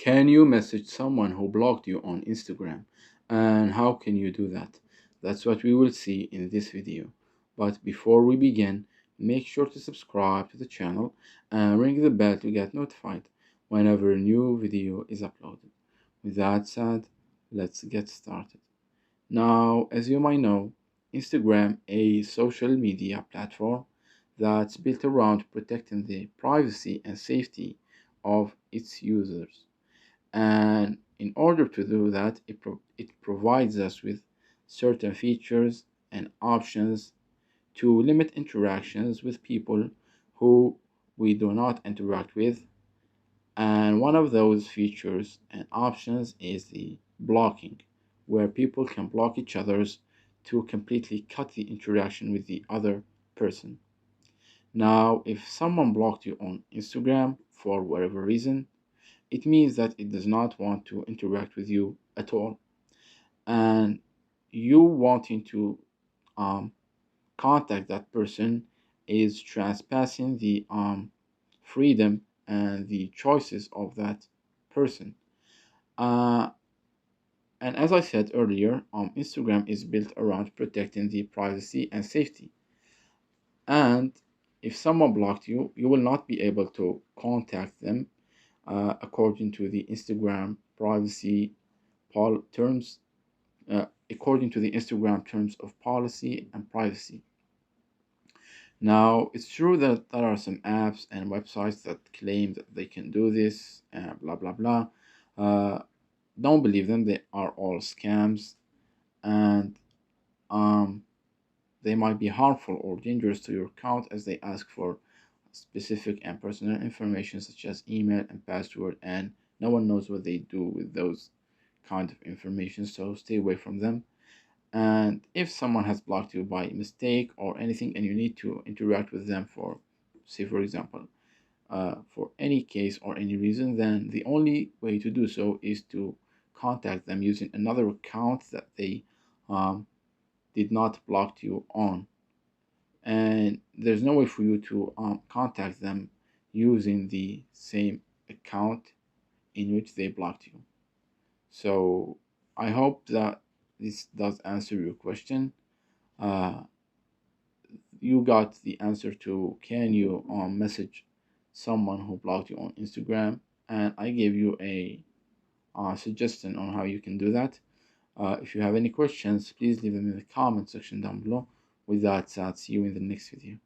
Can you message someone who blocked you on Instagram? And how can you do that? That's what we will see in this video. But before we begin, make sure to subscribe to the channel and ring the bell to get notified whenever a new video is uploaded. With that said, let's get started. Now, as you might know, Instagram, a social media platform that's built around protecting the privacy and safety of its users. And in order to do that, it provides us with certain features and options to limit interactions with people who we do not interact with. And one of those features and options is the blocking, where people can block each other's to completely cut the interaction with the other person. Now, if someone blocked you on Instagram for whatever reason, it means that it does not want to interact with you at all. And you wanting to um, contact that person is trespassing the freedom and the choices of that person. Uh, and as I said earlier, Instagram is built around protecting the privacy and safety. And if someone blocked you, you will not be able to contact them according to the Instagram privacy terms, according to the Instagram terms of policy and privacy. Now, it's true that there are some apps and websites that claim that they can do this, blah blah blah. Uh, don't believe them; they are all scams, and um, they might be harmful or dangerous to your account as they ask for specific and personal information such as email and password, and no one knows what they do with those kind of information, so stay away from them. And if someone has blocked you by mistake or anything and you need to interact with them for, say for example, for any case or any reason, then the only way to do so is to contact them using another account that they um, did not block you on. And there's no way for you to contact them using the same account in which they blocked you. So I hope that this does answer your question. Uh, you got the answer to can you message someone who blocked you on Instagram, and I gave you a suggestion on how you can do that. If you have any questions, please leave them in the comment section down below. With that said, see you in the next video.